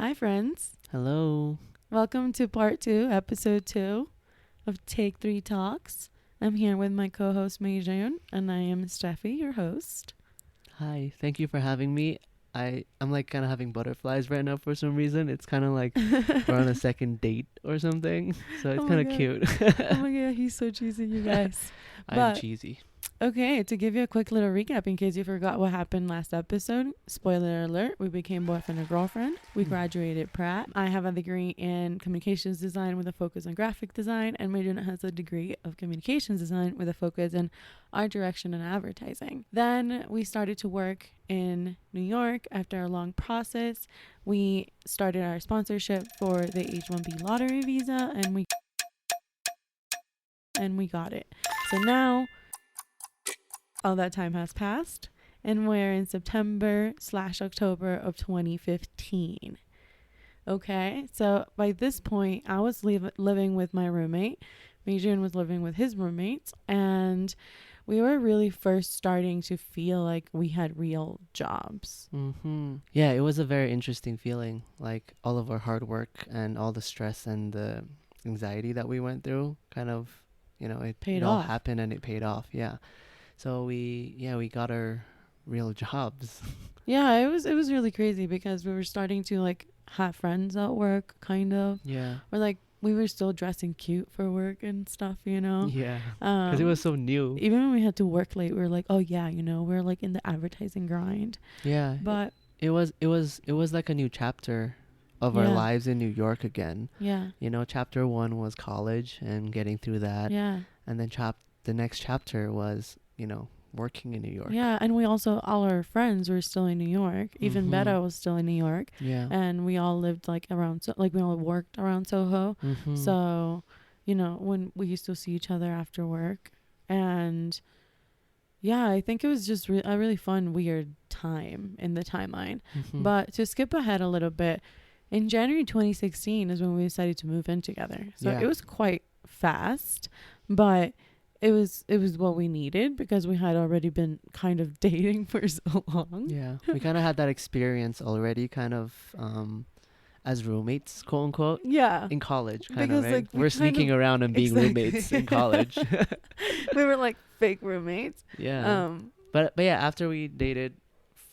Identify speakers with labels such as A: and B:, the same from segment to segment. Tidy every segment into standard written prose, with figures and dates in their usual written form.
A: Hi, friends.
B: Hello.
A: Welcome to part 2, episode 2 of Take 3 Talks. I'm here with my co-host, Meijun, and I am Steffi, your host.
B: Hi. Thank you for having me. I'm like kind of having butterflies right now for some reason. It's kind of like we're on a second date or something. So it's
A: Oh
B: kind
A: my
B: of
A: God.
B: cute.
A: Oh my God, he's so cheesy, you guys.
B: I'm
A: But,
B: cheesy.
A: okay, to give you a quick little recap in case you forgot what happened last episode, spoiler alert, we became boyfriend and girlfriend. We graduated Pratt. I have a degree in communications design with a focus on graphic design, and Meijun has a degree of communications design with a focus in art direction and advertising. Then we started to work in New York. After a long process, we started our sponsorship for the H-1B lottery visa, and we got it. So now all that time has passed, and we're in September/October of 2015. Okay, so by this point, I was living with my roommate. Meijun was living with his roommates, and we were really first starting to feel like we had real jobs.
B: Yeah, it was a very interesting feeling. Like all of our hard work and all the stress and the anxiety that we went through kind of,
A: Paid
B: it all
A: off.
B: happened and it paid off. Yeah. So we got our real jobs.
A: Yeah, it was really crazy because we were starting to like have friends at work, kind of,
B: Yeah.
A: or like we were still dressing cute for work and stuff,
B: Yeah. Because it was so new.
A: Even when we had to work late, we were like, oh yeah, we're like in the advertising grind.
B: Yeah.
A: But
B: It was like a new chapter of our
A: yeah,
B: lives in New York again.
A: yeah,
B: Chapter 1 was college and getting through that.
A: yeah,
B: And then the next chapter was, working in New York.
A: yeah. And we also, all our friends were still in New York. Even Betta was still in New York.
B: Yeah.
A: And we all lived like around, like we all worked around Soho. So, when we used to see each other after work. And yeah, I think it was just a really fun, weird time in the timeline. But to skip ahead a little bit, in January 2016 is when we decided to move in together. So
B: Yeah.
A: it was quite fast, but it was what we needed because we had already been kind of dating for so long.
B: Yeah. We kind of had that experience already, kind of as roommates, quote unquote,
A: Yeah.
B: in college. Kind
A: Because,
B: of, right?
A: like, we
B: We're
A: kind
B: sneaking
A: of-
B: around and being
A: Exactly.
B: roommates in college.
A: We were like fake roommates.
B: Yeah. But yeah, after we dated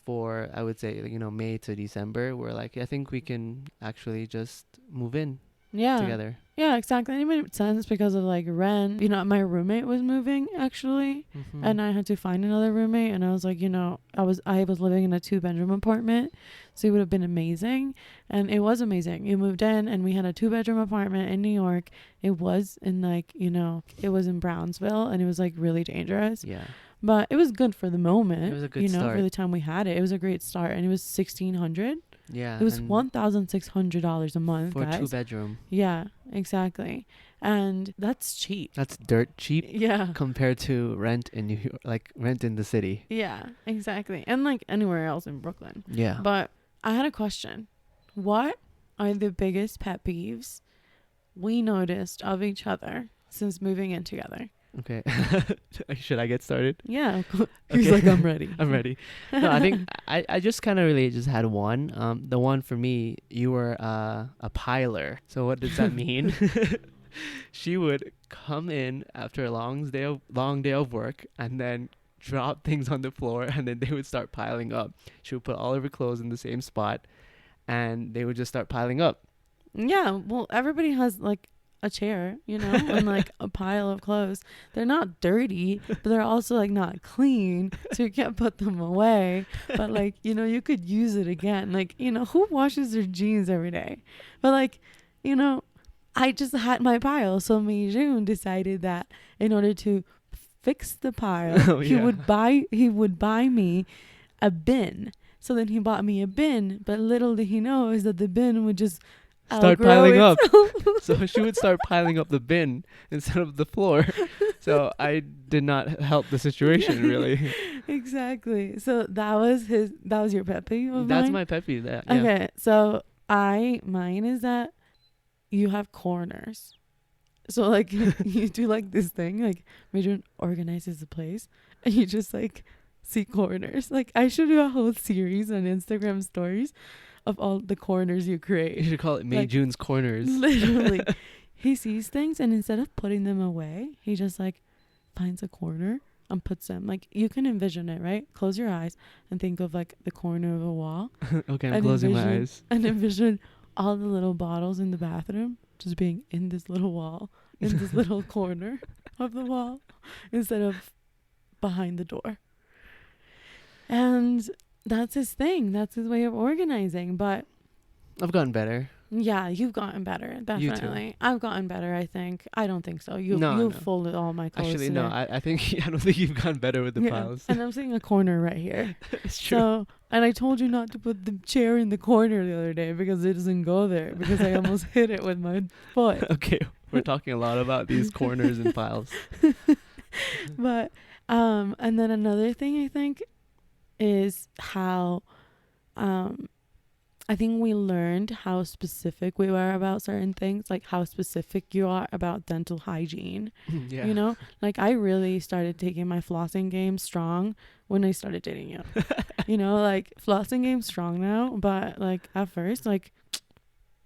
B: for, I would say, May to December, we're like, I think we can actually just move in
A: Yeah.
B: together.
A: Yeah, exactly. And it made sense because of like rent. My roommate was moving actually, and I had to find another roommate. And I was like, I was living in a 2-bedroom apartment, so it would have been amazing. And it was amazing. You moved in, and we had a 2-bedroom apartment in New York. It was in like, it was in Brownsville, and it was like really dangerous.
B: Yeah.
A: But it was good for the moment.
B: It was a good start.
A: For the time we had it. It was a great start, and it was $1,600.
B: Yeah.
A: It was
B: and
A: $1,600 a month,
B: for
A: guys.
B: a 2-bedroom.
A: Yeah, exactly. And that's cheap.
B: That's dirt cheap
A: Yeah.
B: compared to rent in New York, like rent in the city.
A: Yeah, exactly. And like anywhere else in Brooklyn.
B: Yeah.
A: But I had a question. What are the biggest pet peeves we noticed of each other since moving in together?
B: Okay. Should I get started?
A: Yeah. He's
B: Okay.
A: like, I'm ready.
B: I'm ready. No, I think I just kind of really just had one. The one for me, you were a piler. So what does that mean? She would come in after a long day of work and then drop things on the floor, and then they would start piling up. She would put all of her clothes in the same spot, and they would just start piling up.
A: Yeah. Well, everybody has like a chair, and like a pile of clothes. They're not dirty, but they're also like not clean, so you can't put them away. But like, you could use it again. Like, who washes their jeans every day? But like, I just had my pile, so Meijun decided that in order to fix the pile, he would buy me a bin. So then he bought me a bin, but little did he know is that the bin would just
B: Start
A: outgrow
B: piling up.
A: itself.
B: So she would start piling up the bin instead of the floor. So I did not help the situation really.
A: Exactly. So that was your pet peeve of
B: That's
A: mine?
B: my pet peeve. That, yeah.
A: Okay. So mine is that you have corners. So like you do like this thing, like Major organizes the place and you just like see corners. Like I should do a whole series on Instagram stories of all the corners you
B: You
A: create.
B: should call it May
A: Like,
B: June's Corners.
A: Literally. He sees things and instead of putting them away, he just like finds a corner and puts them. Like you can envision it, right? Close your eyes and think of like the corner of a wall.
B: Okay, I'm
A: And
B: closing my
A: envision-
B: eyes.
A: And envision all the little bottles in the bathroom just being in this little wall, in this little corner of the wall, instead of behind the door. And that's his thing. That's his way of organizing. But
B: I've gotten better.
A: yeah, you've gotten better. Definitely. I've gotten better, I think. I don't think so. You've
B: No.
A: folded all my clothes.
B: Actually,
A: today.
B: no. I think I don't think you've gotten better with the
A: Yeah,
B: piles.
A: and I'm seeing a corner right here.
B: It's true.
A: So, and I told you not to put the chair in the corner the other day because it doesn't go there because I almost hit it with my foot.
B: Okay, we're talking a lot about these corners and piles.
A: But, and then another thing I think is how, I think we learned how specific we were about certain things, like how specific you are about dental hygiene.
B: Yeah.
A: You know, like I really started taking my flossing game strong when I started dating you. You know, like flossing game strong now, but like at first, like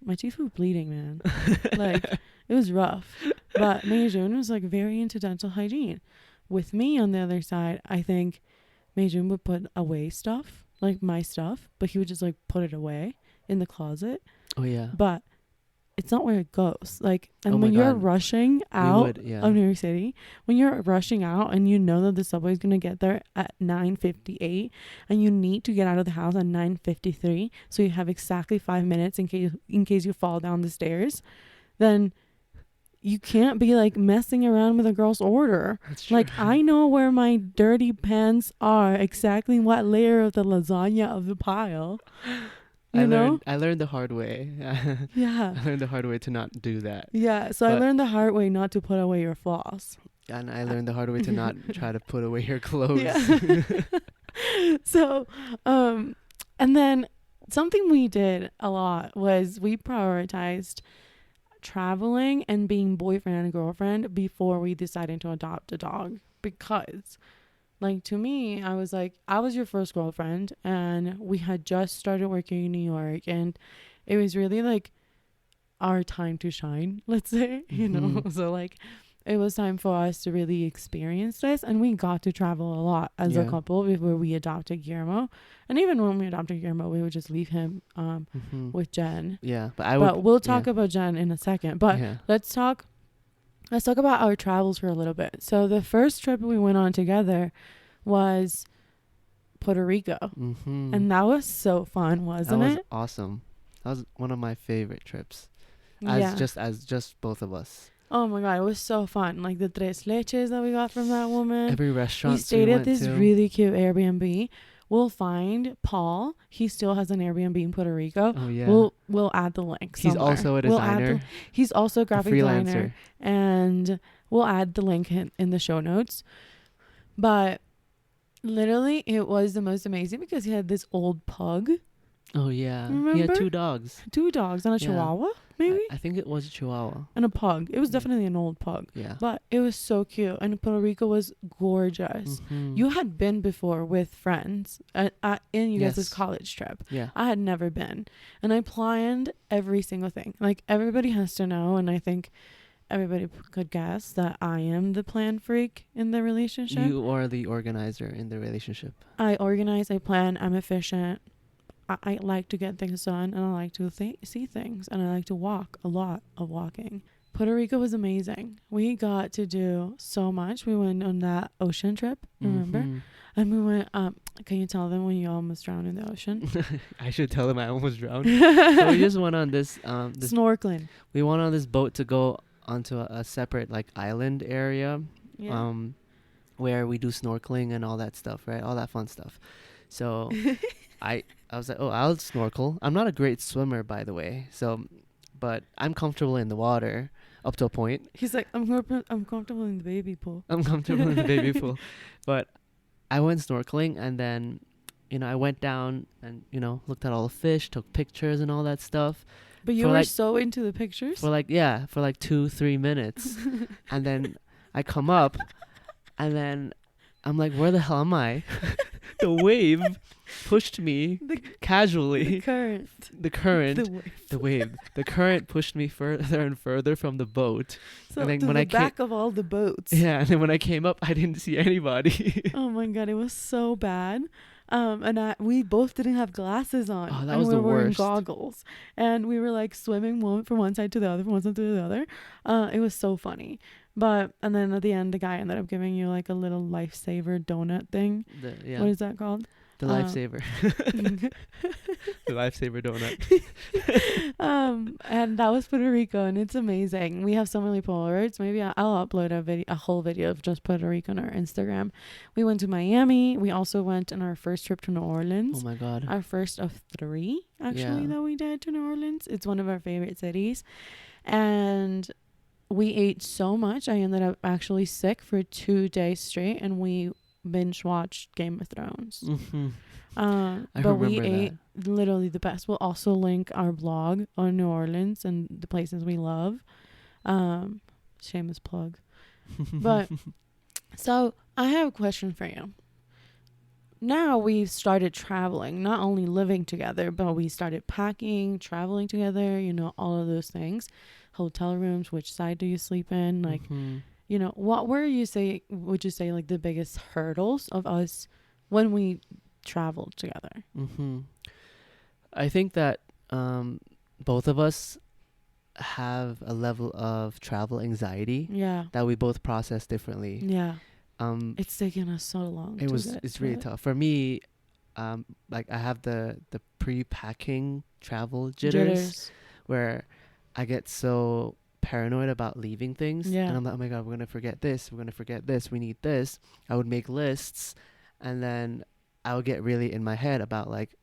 A: my teeth were bleeding, man. Like it was rough. But Meijun was like very into dental hygiene. With me on the other side, I think Meijun would put away stuff, like my stuff, but he would just like put it away in the closet.
B: Oh yeah.
A: But it's not where it goes. Like, and
B: Oh my
A: when you're
B: God.
A: rushing
B: We
A: out
B: would, yeah.
A: of New York City, when you're rushing out and you know that the subway is gonna get there at 9:58, and you need to get out of the house at 9:53, so you have exactly 5 minutes in case you fall down the stairs, then you can't be like messing around with a girl's order.
B: That's true.
A: Like I know where my dirty pants are, exactly what layer of the lasagna of the pile. You know?
B: I learned the hard way.
A: Yeah.
B: I learned the hard way to not do that.
A: Yeah, so I
B: But-
A: learned the hard way not to put away your floss.
B: And I learned the hard way to not try to put away your clothes.
A: Yeah. So, and then something we did a lot was we prioritized traveling and being boyfriend and girlfriend before we decided to adopt a dog. Because, like, to me, I was like, I was your first girlfriend and we had just started working in New York and it was really like our time to shine, let's say, you know?
B: Mhm.
A: So, like, it was time for us to really experience this, and we got to travel a lot as a
B: Yeah.
A: couple before we adopted Guillermo. And even when we adopted Guillermo, we would just leave him
B: Mhm.
A: with Jenn.
B: Yeah, but I would.
A: But we'll talk
B: yeah.
A: about Jenn in a second. But
B: yeah.
A: let's talk about our travels for a little bit. So the first trip we went on together was Puerto Rico,
B: Mhm.
A: and that was so fun,
B: that
A: wasn't
B: was
A: it?
B: awesome. That was one of my favorite trips.
A: Yeah.
B: As just both of us.
A: Oh my god, it was so fun. Like the tres leches that we got from that woman.
B: Every restaurant
A: We stayed at
B: went
A: this
B: to.
A: really cute Airbnb. We'll find Paul. He still has an Airbnb in Puerto Rico.
B: Oh yeah.
A: We'll add the link.
B: He's
A: somewhere.
B: also a
A: We'll add
B: designer.
A: he's also a
B: a
A: graphic
B: freelancer.
A: designer, and we'll add the link in the show notes. But literally, it was the most amazing because he had this old pug,
B: Oh yeah. He
A: Remember?
B: had 2 dogs.
A: 2 dogs, and a
B: Yeah.
A: chihuahua, maybe,
B: I think it was a Chihuahua.
A: and a pug. It was definitely an old pug,
B: Yeah.
A: but it was so cute, and Puerto Rico was gorgeous.
B: Mhm.
A: You had been before with friends in you guys'
B: Yes.
A: college trip.
B: Yeah.
A: I had never been. And I planned every single thing. Like, everybody has to know, and I think everybody could guess that I am the plan freak in the relationship.
B: You are the organizer in the relationship.
A: I organize, I plan, I'm efficient. I like to get things done, and I like to see things, and I like to walk, a lot of walking. Puerto Rico was amazing. We got to do so much. We went on that ocean trip, remember?
B: Mhm.
A: And we went, can you tell them when you almost drowned in the ocean?
B: I should tell him I almost drowned. So we just went on this
A: Snorkeling.
B: we went on this boat to go onto a separate like island area
A: Yeah.
B: where we do snorkeling and all that stuff, right? All that fun stuff. So I was like, oh, I'll snorkel. I'm not a great swimmer, by the way. So, but I'm comfortable in the water up to a point.
A: He's like, I'm comfortable in the baby pool.
B: I'm comfortable in the baby pool. But I went snorkeling, and then, I went down and, looked at all the fish, took pictures and all that stuff.
A: But you
B: For
A: were
B: like-
A: so into the pictures.
B: For like 2-3 minutes. And then I come up, and then I'm like, where the hell am I? The wave pushed me
A: The
B: casually.
A: current.
B: The current,
A: The wave.
B: the wave, the current pushed me further and further from the boat.
A: So
B: And then
A: to
B: when
A: the
B: I
A: back of all the boats.
B: Yeah, and then when I came up, I didn't see anybody.
A: Oh my god, it was so bad. And we both didn't have glasses on.
B: Oh, that
A: and
B: was
A: we
B: the
A: were wearing
B: worst.
A: goggles. And we were like swimming from one side to the other, from one side to the other. It was so funny. And then at the end, the guy ended up giving you like a little lifesaver donut thing.
B: Yeah,
A: What is that called?
B: the lifesaver. The lifesaver donut.
A: And that was Puerto Rico, and it's amazing. We have so many Polaroids. Maybe I'll upload a whole video of just Puerto Rico on our Instagram. We went to Miami. We also went on our first trip to New Orleans.
B: Oh my god.
A: Our first of 3 actually
B: Yeah.
A: that we did to New Orleans. It's one of our favorite cities, and we ate so much. I ended up actually sick for 2 days straight, and we binge watched Game of Thrones.
B: Mm-hmm.
A: But we ate literally the best. We'll also link our blog on New Orleans and the places we love. Shameless plug. But so I have a question for you. Now we've started traveling, not only living together, but we started packing, traveling together, all of those things. Hotel rooms, which side do you sleep in? Like, what would you say like the biggest hurdles of us when we traveled together?
B: I think that both of us have a level of travel anxiety
A: Yeah.
B: that we both process differently.
A: Yeah. It's taken us so long.
B: It's really tough for me. Like I have the pre-packing travel jitters where I get so paranoid about leaving things.
A: Yeah.
B: And I'm like, oh my god, we're gonna forget this, we need this. I would make lists, and then I would get really in my head about like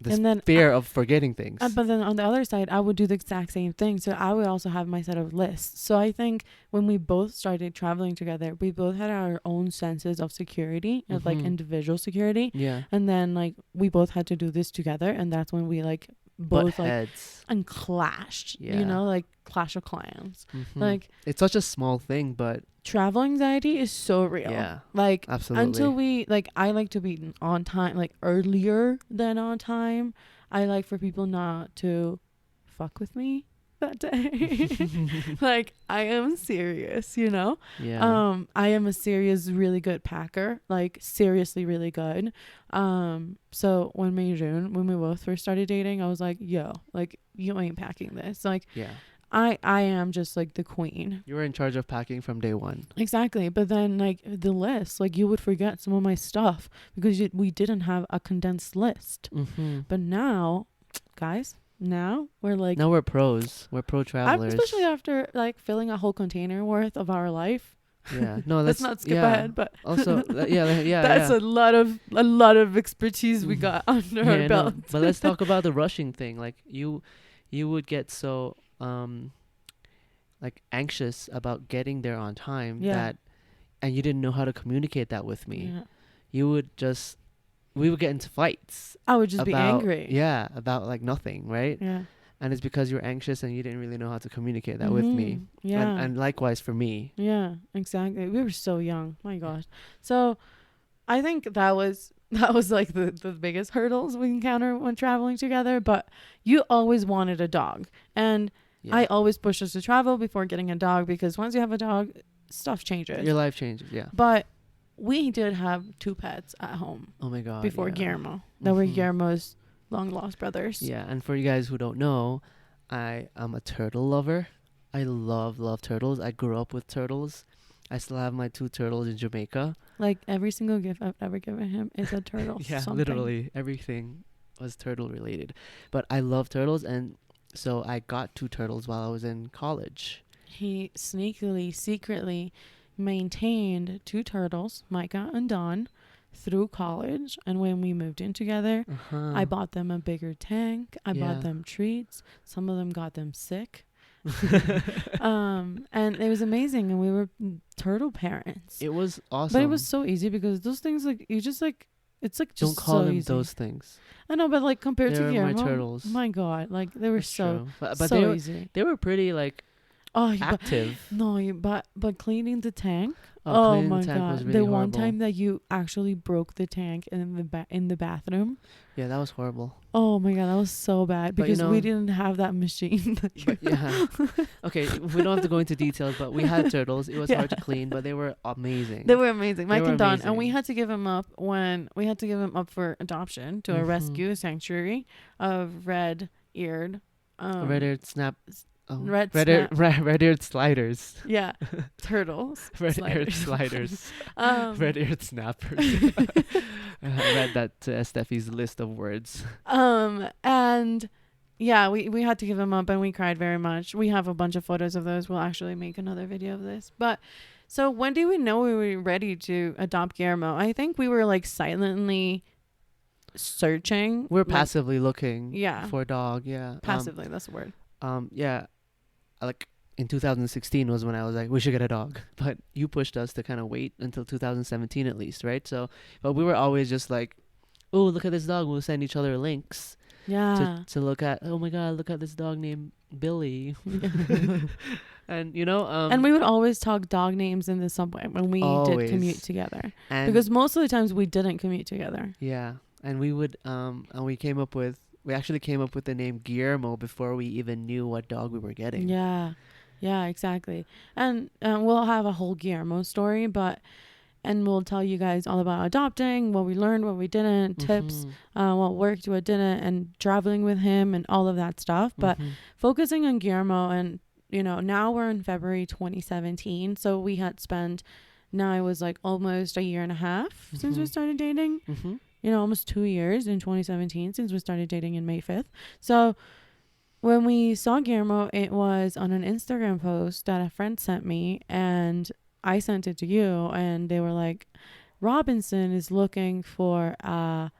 B: this fear of forgetting things.
A: But then on the other side, I would do the exact same thing. So I would also have my set of lists. So I think when we both started traveling together, we both had our own senses of security, of like individual security.
B: Yeah.
A: And then like we both had to do this together, and that's when we like both like
B: heads.
A: And clashed.
B: Yeah.
A: Like Clash of Clans. Like
B: it's such a small thing, but
A: travel anxiety is so real.
B: Yeah.
A: Like
B: absolutely.
A: until we like, I like to be on time, like earlier than on time. I like for people not to fuck with me that day. Like I am serious,
B: Yeah.
A: I am a serious, really good packer, like seriously really good. So when me and June, when we both first started dating, I was like, yo, like you ain't packing this. Like
B: Yeah.
A: I am just like the queen.
B: You were in charge of packing from day one.
A: Exactly. But then like the list, like you would forget some of my stuff because we didn't have a condensed list. But now, guys, now we're like,
B: now we're pros. We're pro travelers.
A: especially after like filling a whole container worth of our life.
B: Yeah. No,
A: let's not skip ahead, but
B: also
A: that's a lot of expertise we got under our belt.
B: No. But let's talk about the rushing thing. Like you would get so like anxious about getting there on time and you didn't know how to communicate that with me. We would get into fights.
A: I would just be angry.
B: Yeah, about like nothing, right?
A: Yeah.
B: And it's because you're anxious and you didn't really know how to communicate that with me.
A: Yeah.
B: And likewise for me.
A: Yeah, exactly. We were so young. My gosh. So I think that was like the biggest hurdles we encounter when traveling together. But you always wanted a dog. And I always push us to travel before getting a dog, because once you have a dog, stuff changes.
B: Your life changes, yeah.
A: But we did have 2 pets at home.
B: Oh my god.
A: Before Guillermo. That were Guillermo's long lost brothers.
B: Yeah, and for you guys who don't know, I am a turtle lover. I love turtles. I grew up with turtles. I still have my 2 turtles in Jamaica.
A: Like every single gift I've ever given him is a turtle.
B: Yeah,
A: something.
B: literally everything was turtle related. But I love turtles, and so I got 2 turtles while I was in college.
A: He secretly maintained 2 turtles, Micah and Dawn, through college. And when we moved in together, I bought them a bigger tank. I bought them treats. Some of them got them sick. And it was amazing, and we were turtle parents.
B: It was awesome.
A: But it was so easy because those things, like, you just like, it's like just
B: don't call
A: so
B: them
A: easy.
B: those things.
A: I know, but like compared to
B: They're
A: Guillermo,
B: my turtles.
A: My god, like they were
B: That's
A: so
B: true. But
A: so easy.
B: they were pretty like active.
A: But cleaning the tank.
B: Oh,
A: Oh
B: cleaning
A: my
B: the tank was
A: god!
B: really
A: The one
B: horrible.
A: time that you actually broke the tank in the bathroom.
B: Yeah, that was horrible.
A: Oh my god, that was so bad
B: But, you
A: because we
B: know-
A: didn't have that machine.
B: But yeah, okay, we don't have to go into details, but we had turtles. It was
A: Yeah.
B: hard to clean, but they were amazing.
A: They were amazing, Mike
B: were
A: and Don, and we
B: amazing.
A: had to give him up for adoption to a
B: Mhm.
A: rescue sanctuary of red-eared,
B: Red-eared snap. Oh,
A: red
B: red-eared sliders.
A: yeah, turtles,
B: Red-eared
A: sliders.
B: sliders. Red-eared snappers. I read that to Steffi's list of words.
A: And yeah, we had to give him up, and we cried very much. We have a bunch of photos of those. We'll actually make another video of this. But so when did we know we were ready to adopt Guillermo? I think we were like silently searching.
B: We're
A: like,
B: passively looking
A: Yeah.
B: for a dog. Yeah.
A: passively. That's the word.
B: Yeah. Like in 2016 was when I was like, we should get a dog. But you pushed us to kind of wait until 2017 at least, right? So, but we were always just like, oh, look at this dog. We'll send each other links
A: Yeah.
B: to look at. Oh my God, look at this dog named Billy. And
A: And we would always talk dog names in the subway when we
B: Always.
A: did commute together.
B: and
A: Because most of the times we didn't commute together.
B: yeah, and we would and we actually came up with the name Guillermo before we even knew what dog we were getting.
A: Yeah. Yeah, exactly. And we'll have a whole Guillermo story, and we'll tell you guys all about adopting, what we learned, what we didn't, tips,
B: Mhm.
A: what worked, what didn't, and traveling with him and all of that stuff. But
B: Mhm.
A: focusing on Guillermo, and now we're in February 2017, so we had spent, now it was like almost a year and a half since we
B: Mhm.
A: started dating.
B: Mhm.
A: Almost 2 years in 2017 since we started dating in May 5th. So when we saw Guillermo, it was on an Instagram post that a friend sent me, and I sent it to you, and they were like, Robinson is looking for a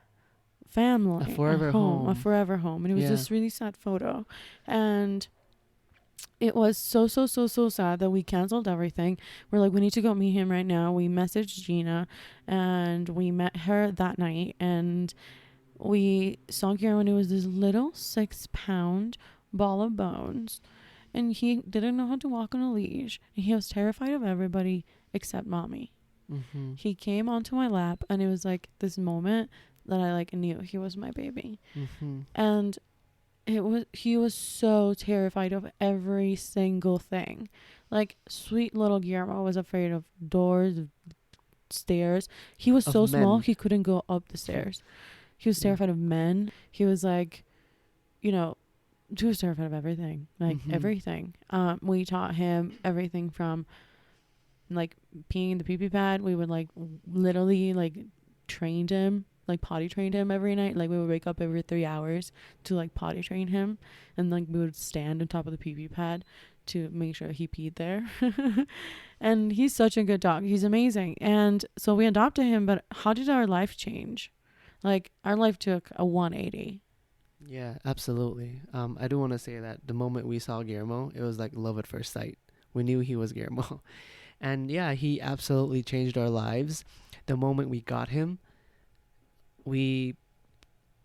A: family,
B: A forever
A: a
B: home.
A: forever home. And it was
B: Yeah.
A: this really sad photo. And it was so sad that we canceled everything. We're like, we need to go meet him right now. We messaged Gina, and we met her that night, and we saw Guillermo, and it was this little 6-pound ball of bones, and he didn't know how to walk on a leash, and he was terrified of everybody except mommy.
B: Mhm.
A: He came onto my lap, and it was like this moment that I like knew he was my baby.
B: Mhm.
A: And he was so terrified of every single thing. Like, sweet little Guillermo was afraid of doors, of stairs. He was
B: Of
A: so small
B: men.
A: he couldn't go up the stairs. He was
B: Yeah.
A: terrified of men. He was like, he was terrified of everything. Like,
B: Mhm.
A: everything. We taught him everything from like peeing in the pee-pee pad. We would like literally like trained him, like potty trained him every night. Like, we would wake up every 3 hours to like potty train him, and like we would stand on top of the pee-pee pad to make sure he peed there. And he's such a good dog. He's amazing. And so we adopted him, but how did our life change? Like, our life took a 180.
B: Yeah, absolutely. I do want to say that the moment we saw Guillermo, it was like love at first sight. We knew he was Guillermo. And yeah, he absolutely changed our lives. The moment we got him, we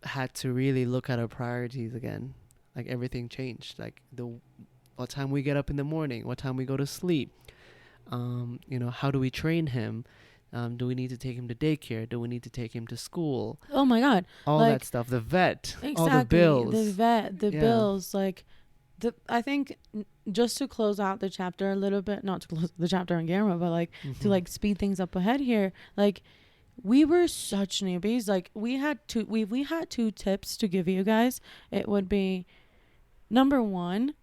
B: had to really look at our priorities again. Like, everything changed. Like, what time we get up in the morning, what time we go to sleep. How do we train him? Do we need to take him to daycare? Do we need to take him to school?
A: Oh my God.
B: All
A: Like,
B: that stuff. The vet.
A: Exactly.
B: All the bills.
A: The vet, the
B: Yeah.
A: bills, like I think just to close out the chapter a little bit, not to close the chapter on Guillermo, but like to
B: Mhm.
A: like speed things up ahead here. Like, we were such newbies. Like, we had two tips to give you guys. It would be, number one,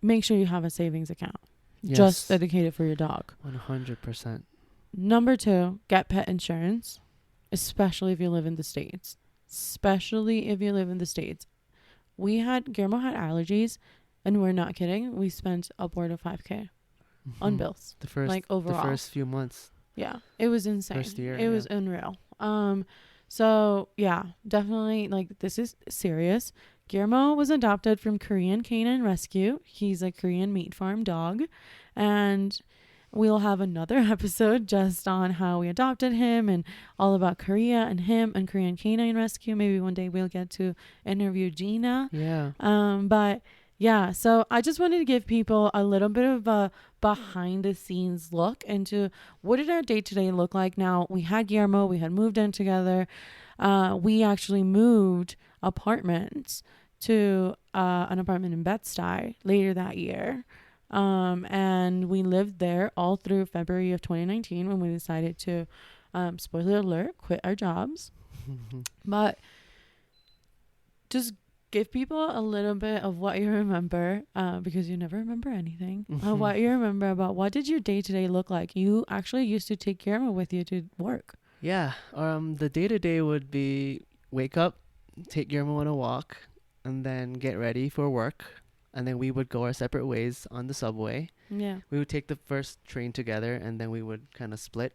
A: make sure you have a savings account just
B: Yes.
A: dedicated for your dog.
B: 100%.
A: Number two, get pet insurance, especially if you live in the States. Guillermo had allergies, and we're not kidding. We spent upward of $5,000 on
B: Mhm.
A: bills.
B: The first,
A: like, overall.
B: the first few months.
A: Yeah, it was insane.
B: First year,
A: it was unreal. So yeah, definitely, like, this is serious. Guillermo was adopted from Korean Canine Rescue. He's a Korean meat farm dog, and we'll have another episode just on how we adopted him and all about Korea and him and Korean Canine Rescue. Maybe one day we'll get to interview Gina.
B: Yeah.
A: But Yeah, so I just wanted to give people a little bit of a behind the scenes look into what did our day to day look like. Now, we had Guillermo, we had moved in together. We actually moved apartments to an apartment in Bed-Stuy later that year. And we lived there all through February of 2019 when we decided to, spoiler alert, quit our jobs. But just give people a little bit of what you remember, because you never remember anything. What you remember about what did your day to day look like? You actually used to take Guillermo with you to work.
B: Yeah. The day to day would be wake up, take Guillermo on a walk, and then get ready for work. And then we would go our separate ways on the subway.
A: Yeah.
B: We would take the first train together, and then we would kind of split.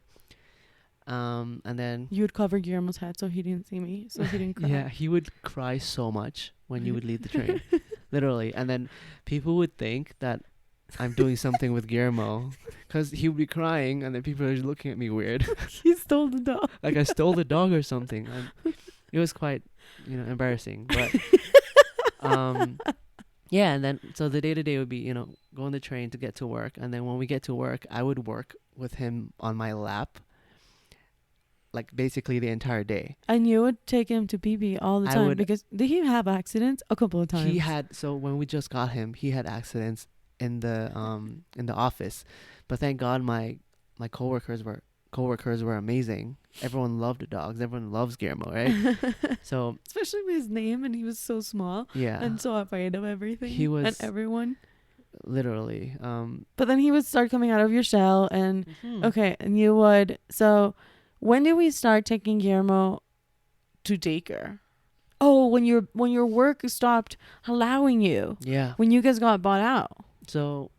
B: And then
A: You would cover Guillermo's head so he didn't see me, so he didn't cry.
B: yeah, he would cry so much when you would leave the train, literally. And then people would think that I'm doing something with Guillermo, because he would be crying, and then people are just looking at me weird,
A: He stole the dog.
B: like I stole the dog or something. And it was quite, embarrassing. But yeah, and then so the day to day would be, go on the train to get to work, and then when we get to work, I would work with him on my lap, like basically the entire day.
A: And you would take him to BB all the time because did he have accidents a couple of times?
B: He had, so when we just got him, he had accidents in the office, but thank God my coworkers were amazing. Everyone loved the dogs. Everyone loves Guillermo, right? So
A: especially with his name, and he was so small,
B: yeah,
A: and so afraid of everything.
B: He was,
A: and everyone.
B: Literally.
A: But then he would start coming out of your shell, and okay, and you would. So when did we start taking Guillermo to daycare? Oh, when your work stopped allowing you.
B: Yeah.
A: When you guys got bought out.
B: So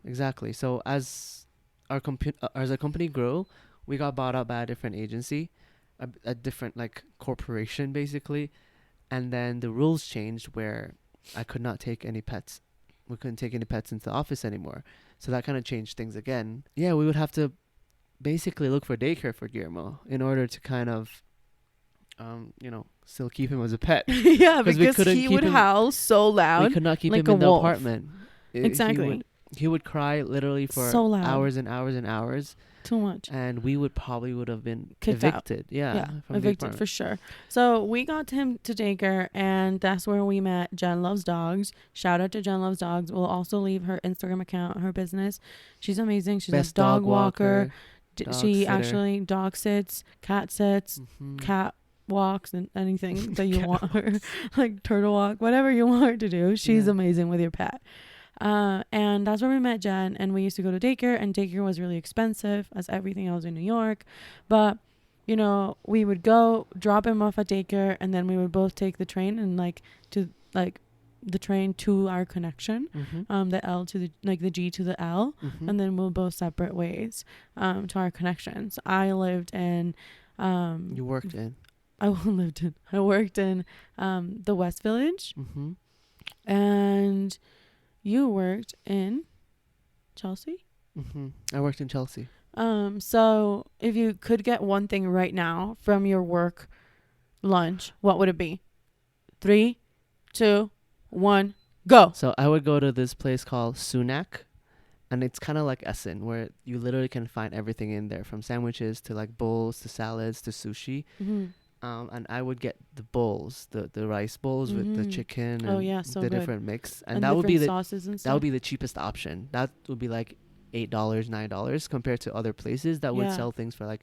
B: exactly. So as our company grew, we got bought out by a different agency, a different like corporation basically, and then the rules changed where I could not take any pets. We couldn't take any pets into the office anymore. So that kind of changed things again. Yeah, we would have to basically look for daycare for Guillermo in order to kind of, still keep him as a pet.
A: Yeah, because he would howl so loud.
B: We could not keep
A: like
B: him in the
A: wolf.
B: apartment.
A: Exactly.
B: He would cry literally for
A: so loud.
B: hours and hours and hours.
A: Too much.
B: And we would have been
A: kicked
B: evicted.
A: Out.
B: Yeah,
A: evicted for sure. So we got him to daycare, and that's where we met Jenn Loves Dogs. Shout out to Jenn Loves Dogs. We'll also leave her Instagram account, her business. She's amazing. She's
B: Best
A: a dog walker.
B: Dog
A: she
B: sitter.
A: actually dog sits, cat sits, cat walks, and anything that you want her, like turtle walk, whatever you want her to do. She's amazing with your pet. And that's where we met Jen, and we used to go to daycare, and daycare was really expensive as everything else in New York. But, we would go drop him off at daycare, and then we would both take the train and the train to our connection, the L to the G to the L, and then we'll both separate ways, to our connections. I lived in,
B: you worked in?
A: I worked in, the West Village, and you worked in Chelsea?
B: I worked in Chelsea.
A: So if you could get one thing right now from your work lunch, what would it be? 3, 2, 1, go.
B: So I would go to this place called Sunak, and it's kind of like Essen, where you literally can find everything in there, from sandwiches to like bowls to salads to sushi. And I would get the bowls, the rice bowls with the chicken and
A: so
B: the
A: good.
B: different mix, and
A: that
B: would be
A: sauces and stuff.
B: that would be the cheapest option. That would be like $8, $9 compared to other places that would sell things for like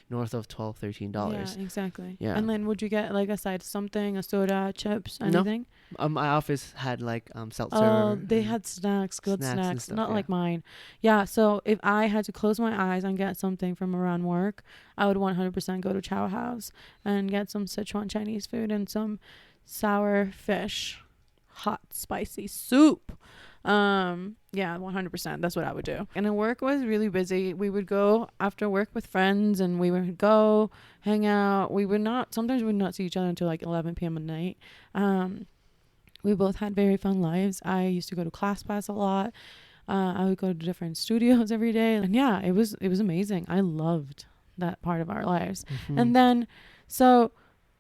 B: north of $12, $13.
A: Yeah, exactly.
B: Yeah.
A: And then would you get like a side of something, a soda, chips, anything?
B: No. My office had like seltzer.
A: Oh, they had snacks, good snacks.
B: Stuff,
A: not like mine. Yeah, so if I had to close my eyes and get something from around work, I would 100% go to Chow House and get some Sichuan Chinese food and some sour fish, hot spicy soup. 100%. That's what I would do. And the work was really busy. We would go after work with friends, and we would go hang out. Sometimes we would not see each other until like 11 p.m. at night. We both had very fun lives. I used to go to ClassPass a lot. I would go to different studios every day. And yeah, it was amazing. I loved that part of our lives. And then, so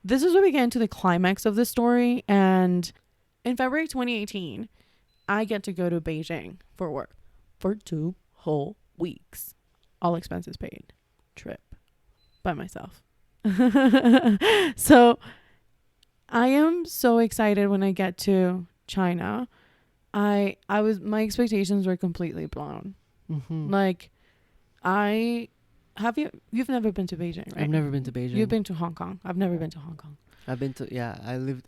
A: this is where we get into the climax of the story. And in February 2018, I get to go to Beijing for work for 2 whole weeks. All expenses paid. Trip by myself. So I am so excited when I get to China. My expectations were completely blown.
B: Mm-hmm.
A: Like, you've never been to Beijing, right?
B: I've never been to Beijing.
A: You've been to Hong Kong. I've never been to Hong Kong.
B: I've been to,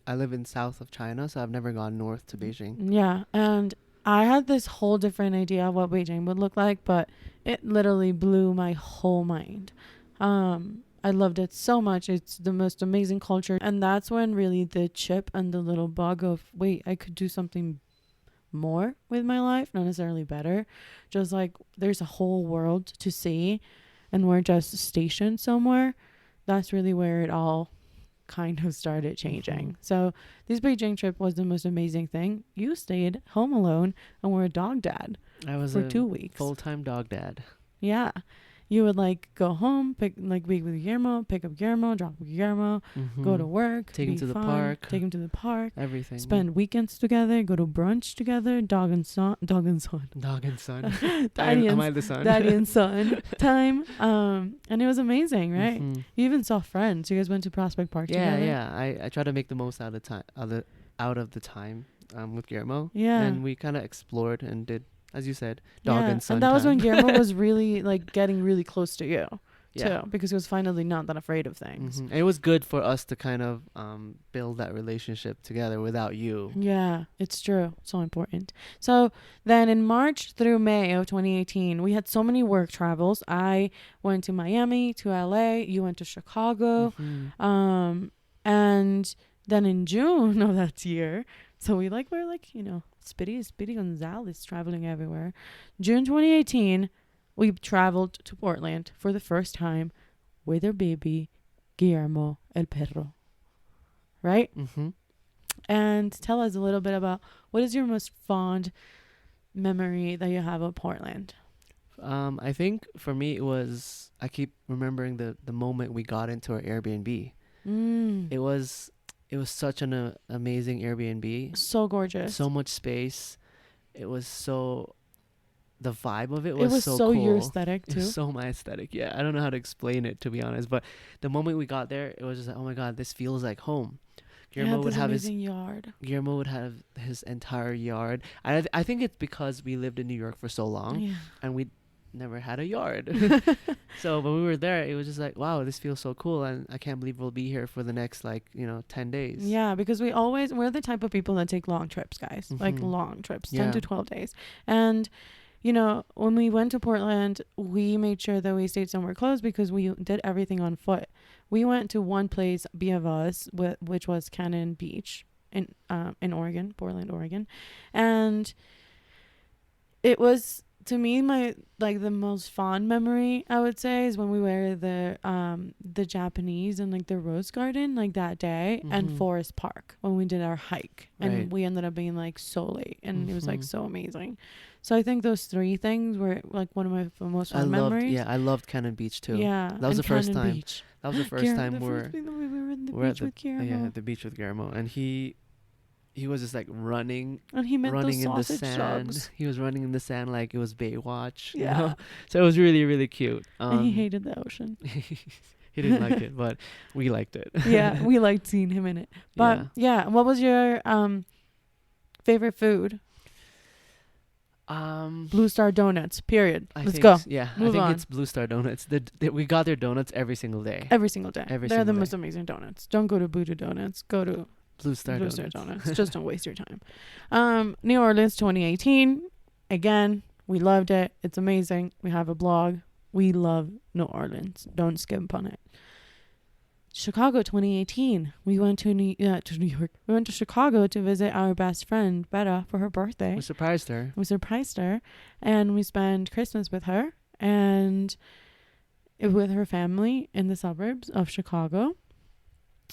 B: I live in south of China, so I've never gone north to Beijing.
A: Yeah, and I had this whole different idea of what Beijing would look like, but it literally blew my whole mind. I loved it so much. It's the most amazing culture, and that's when really the chip and the little bug of, wait, I could do something more with my life, not necessarily better, just like there's a whole world to see and we're just stationed somewhere. That's really where it all kind of started changing. So this Beijing trip was the most amazing thing. You stayed home alone and were a dog dad.
B: I was
A: for
B: a
A: 2 weeks.
B: full-time dog dad.
A: Yeah. You would like go home, be with Guillermo, pick up Guillermo, drop Guillermo, go to work,
B: take him to the park, everything.
A: Spend weekends together, go to brunch together, dog and son.
B: Daddy
A: Am I the son? Daddy and son time. And it was amazing, right? You even saw friends. You guys went to Prospect Park together.
B: Yeah. I try to make the most out of the time with Guillermo.
A: Yeah.
B: And we kind of explored and did, as you said, dog and son.
A: And that was
B: time.
A: when Guillermo was really like getting really close to you.
B: Yeah.
A: Too, because he was finally not that afraid of things.
B: It was good for us to kind of build that relationship together without you.
A: Yeah, it's true. So important. So then in March through May of 2018, we had so many work travels. I went to Miami, to LA. You went to Chicago. And then in June of that year, so we're like, Speedy Gonzalez traveling everywhere. June 2018, we traveled to Portland for the first time with our baby, Guillermo el Perro. Right? And tell us a little bit about what is your most fond memory that you have of Portland?
B: I think for me it was, I keep remembering the moment we got into our Airbnb. It was such an amazing Airbnb.
A: So gorgeous.
B: So much space. It was so, the vibe of it was so
A: so
B: cool.
A: your aesthetic too.
B: It was so my aesthetic. Yeah, I don't know how to explain it, to be honest. But the moment we got there, it was just like, oh my God, this feels like home. Guillermo would have his yard. Guillermo would have his entire yard. I think it's because we lived in New York for so long, and we never had a yard. So when we were there, it was just like, wow, this feels so cool, and I can't believe we'll be here for the next 10 days.
A: Yeah, because we're the type of people that take long trips, guys. Like long trips, 10 to 12 days. And when we went to Portland, we made sure that we stayed somewhere close because we did everything on foot. We went to one place, us, which was Cannon Beach in Oregon, Portland, Oregon. And it was, to me, the most fond memory, I would say, is when we were the Japanese and the Rose Garden that day, and Forest Park when we did our hike, and we ended up being so late, and it was so amazing. So I think those 3 things were one of my most fond memories.
B: Yeah, I loved Cannon Beach too.
A: Yeah,
B: that was the first time.
A: Beach.
B: That was the first time we were
A: in the beach with Guillermo.
B: Yeah, the beach with Guillermo, and he was just running,
A: and he meant
B: running
A: those
B: in the
A: sausage
B: sand.
A: dogs.
B: He was running in the sand like it was Baywatch.
A: Yeah.
B: So it was really, really cute.
A: And he hated the ocean.
B: He didn't like it, but we liked it.
A: Yeah, we liked seeing him in it. But yeah, what was your favorite food? Blue Star Donuts. Period. Let's go.
B: Yeah,
A: Move
B: I think
A: on.
B: it's Blue Star Donuts. We got their donuts every single day.
A: Every single day. They're the
B: day.
A: most amazing donuts. Don't go to Voodoo Donuts. Go to
B: Blue Star
A: Donuts. Just don't waste your time. New Orleans 2018. Again, we loved it. It's amazing. We have a blog. We love New Orleans. Don't skip on it. Chicago 2018. We went to New York. We went to Chicago to visit our best friend, Betta, for her birthday.
B: We surprised her.
A: And we spent Christmas with her and with her family in the suburbs of Chicago.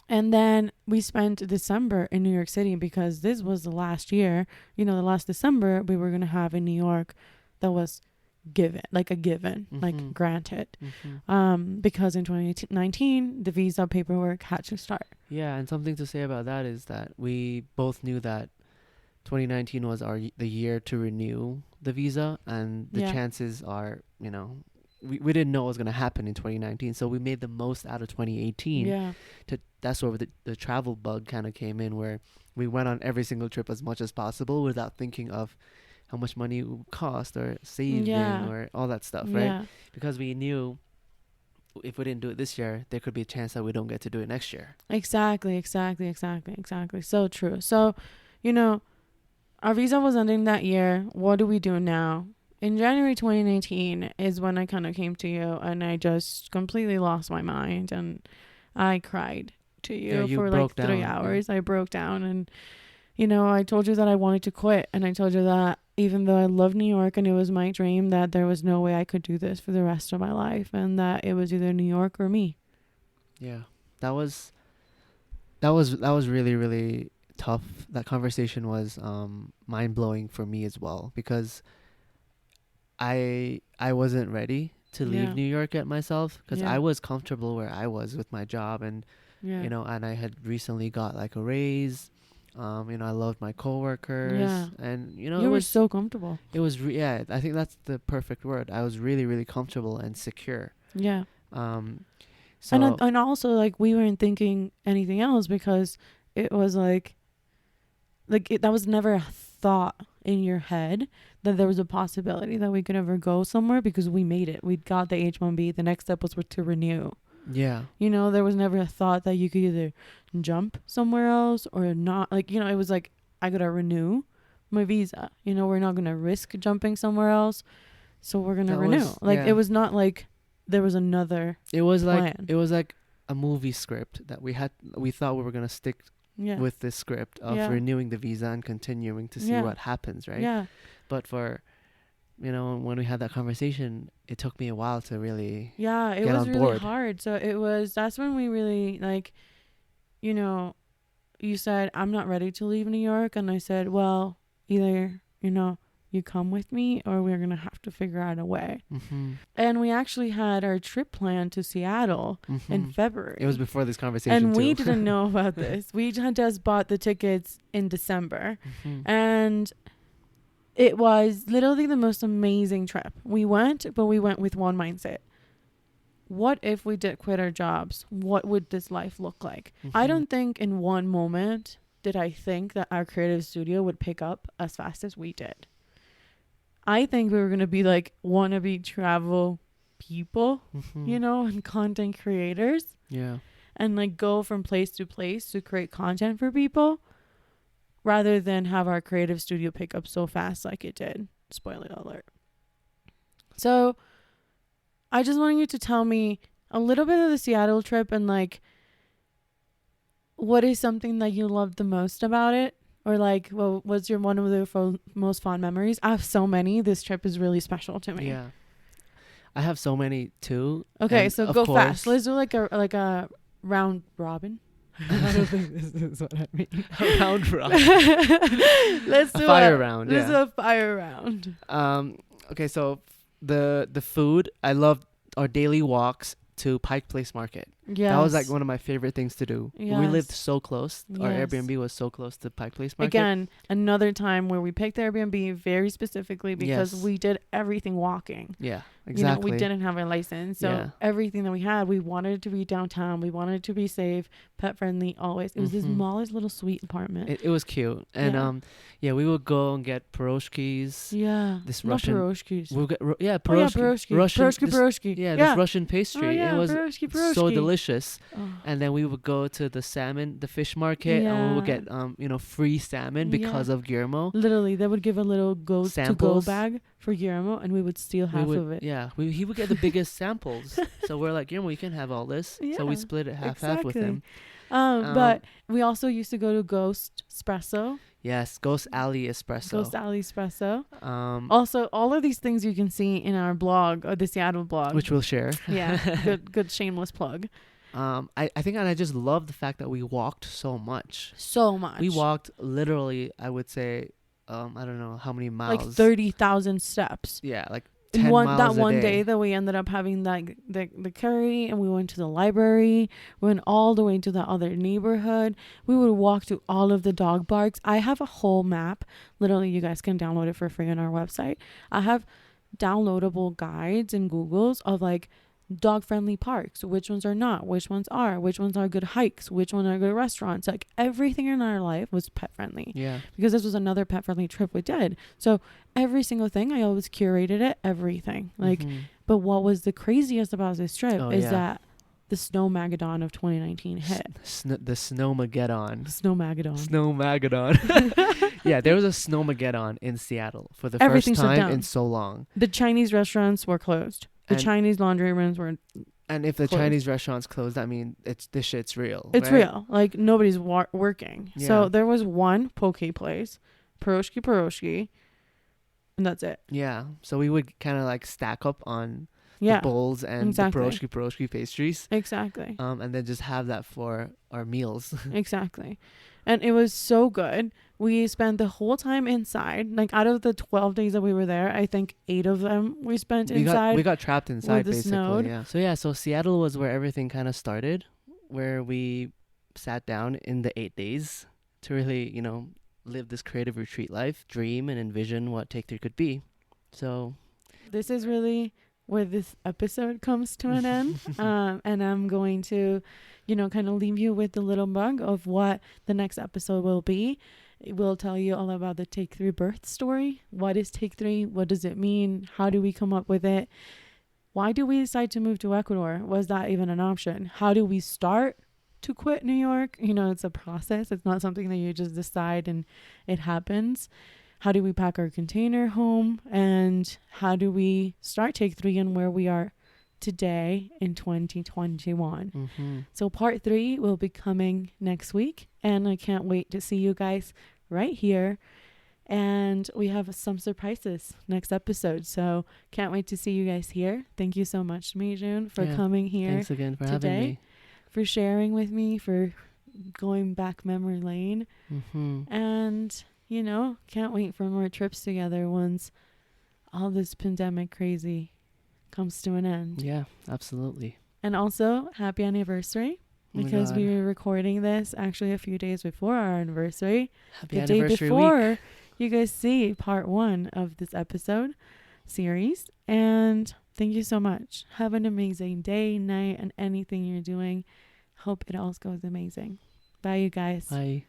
A: And then we spent December in New York City because this was the last year, the last December we were going to have in New York that was granted. Because in 2019, the visa paperwork had to start.
B: Yeah, and something to say about that is that we both knew that 2019 was the year to renew the visa, and the
A: Yeah.
B: chances are, we didn't know what was going to happen in 2019, so we made the most out of 2018.
A: Yeah.
B: That's where the travel bug kind of came in, where we went on every single trip as much as possible without thinking of how much money it would cost or saving
A: Yeah.
B: or all that stuff, right?
A: Yeah.
B: Because we knew if we didn't do it this year, there could be a chance that we don't get to do it next year.
A: Exactly. So true. So, our visa was ending that year. What do we do now? In January 2019 is when I kind of came to you, and I just completely lost my mind, and I cried to you
B: You
A: for
B: broke
A: like 3
B: down,
A: hours. I broke down, and I told you that I wanted to quit, and I told you that even though I love New York and it was my dream, that there was no way I could do this for the rest of my life, and that it was either New York or me.
B: Yeah, that was really, really tough. That conversation was mind blowing for me as well, because I wasn't ready to leave
A: Yeah.
B: New York at myself, because
A: Yeah.
B: I was comfortable where I was with my job, and
A: Yeah.
B: and I had recently got like a raise. I loved my coworkers,
A: Yeah.
B: and
A: You
B: it
A: were
B: was
A: so comfortable.
B: it was yeah. I think that's the perfect word. I was really, really comfortable and secure.
A: Yeah.
B: So
A: And also, like, we weren't thinking anything else, because it was like that was never a thought in your head that there was a possibility that we could ever go somewhere, because we made it. We got the H-1B. The next step was to renew.
B: yeah,
A: There was never a thought that you could either jump somewhere else or not. Like, it was like, I gotta renew my visa. We're not gonna risk jumping somewhere else, so we're gonna renew. It was not like there was another
B: it was
A: plan.
B: like a movie script that we thought we were gonna stick with this script of renewing the visa and continuing to see what happens, right?
A: Yeah.
B: But for when we had that conversation, it took me a while to really
A: It
B: get
A: was
B: on
A: really
B: board.
A: hard. So that's when we really, like, you said, I'm not ready to leave New York. And I said, well, either, you come with me, or we're going to have to figure out a way.
B: Mm-hmm.
A: And we actually had our trip planned to Seattle in February.
B: It was before this conversation,
A: and
B: too.
A: we didn't know about this. We had just bought the tickets in December. And it was literally the most amazing trip. We went, but we went with one mindset. What if we did quit our jobs? What would this life look like? I don't think in one moment did I think that our creative studio would pick up as fast as we did. I think we were going to be like wannabe travel people, and content creators.
B: Yeah.
A: And like go from place to place to create content for people, rather than have our creative studio pick up so fast like it did. Spoiler alert. So I just want you to tell me a little bit of the Seattle trip, and like, what is something that you loved the most about it? Or like, well, what's your one of the most fond memories? I have so many. This trip is really special to me.
B: Yeah. I have so many too.
A: Okay,
B: and
A: so go fast. Let's do like a round robin. I don't think this is what I mean.
B: A round robin.
A: Let's do
B: a fire round.
A: Let's do a fire round.
B: Okay, so the food, I loved our daily walks to Pike Place Market.
A: Yeah,
B: that was like one of my favorite things to do.
A: Yes.
B: We lived so close. Our
A: Yes.
B: Airbnb was so close to Pike Place Market.
A: Again, another time where we picked the Airbnb very specifically because we did everything walking.
B: Yeah, exactly.
A: We didn't have a license, so everything that we had, we wanted it to be downtown. We wanted it to be safe, pet friendly, always. It was the smallest little sweet apartment.
B: It was cute, and we would go and get pierogies.
A: Yeah,
B: this
A: not
B: Russian
A: pierogies.
B: We'll get
A: pierogi.
B: Russian
A: pierogi.
B: Yeah, this Russian pastry.
A: Oh, yeah,
B: it was
A: pierogi.
B: so delicious.
A: Oh.
B: And then we would go to the fish market, and we would get free salmon because of Guillermo.
A: Literally, they would give a little to-go bag for Guillermo, and we would steal half of it.
B: Yeah, he would get the biggest samples. So we're like, Guillermo, you can have all this.
A: Yeah,
B: so we split it half with him.
A: But we also used to go to Ghost Espresso.
B: Yes, Ghost Alley Espresso.
A: Also, all of these things you can see in our blog, or the Seattle blog,
B: which we'll share.
A: Yeah, good shameless plug.
B: I think, and I just love the fact that we walked so much. We walked literally, I would say, I don't know how many miles.
A: Like 30,000 steps.
B: Yeah, like 10 miles
A: that
B: a
A: one
B: day.
A: day that we ended up having like the curry, and we went to the library, we went all the way to the other neighborhood. We would walk to all of the dog parks. I have a whole map. Literally, you guys can download it for free on our website. I have downloadable guides and Googles of like dog friendly parks, which ones are not, which ones are good hikes, which ones are good restaurants. Like everything in our life was pet friendly.
B: Yeah.
A: Because this was another pet friendly trip we did. So every single thing, I always curated it, everything. Like, but what was the craziest about this trip is that the Snowmageddon of 2019 hit.
B: The Snowmageddon.
A: Snowmageddon.
B: Yeah, there was a Snowmageddon in Seattle for the
A: Everything
B: first
A: shut
B: time
A: down.
B: in so long.
A: The Chinese restaurants were closed. The
B: And-
A: Chinese laundry rooms were.
B: And if the
A: closed.
B: Chinese restaurants closed, I mean, this shit's real.
A: It's
B: right?
A: real. Like nobody's working.
B: Yeah.
A: So there was one poke place, pierogi, and that's it.
B: Yeah. So we would kind of like stack up on
A: Yeah.
B: the bowls and
A: exactly.
B: the pierogi pastries.
A: Exactly.
B: And then just have that for our meals.
A: Exactly. And it was so good. We spent the whole time inside. Like out of the 12 days that we were there, I think 8 of them we spent inside.
B: We got trapped inside
A: the
B: basically.
A: snowed.
B: Yeah. So Seattle was where everything kind of started, where we sat down in the 8 days to really, live this creative retreat life, dream and envision what Take 3 could be. So
A: This is really where this episode comes to an end. And I'm going to, kind of leave you with the little bug of what the next episode will be. It will tell you all about the Take 3 birth story. What is Take 3? What does it mean? How do we come up with it? Why do we decide to move to Ecuador? Was that even an option? How do we start to quit New York? It's a process. It's not something that you just decide and it happens. How do we pack our container home? And how do we start Take 3 and where we are today in 2021? So part 3 will be coming next week. And I can't wait to see you guys right here. And we have some surprises next episode. So can't wait to see you guys here. Thank you so much, June, for coming here.
B: Thanks again for
A: today,
B: having me.
A: For sharing with me, for going back memory lane. And, can't wait for more trips together once all this pandemic crazy comes to an end.
B: Yeah, absolutely.
A: And also, happy anniversary. Because we were recording this actually a few days before our anniversary.
B: Happy
A: the
B: anniversary
A: day before
B: week.
A: you guys see part 1 of this episode series. And thank you so much. Have an amazing day, night, and anything you're doing. Hope it all goes amazing. Bye, you guys.
B: Bye.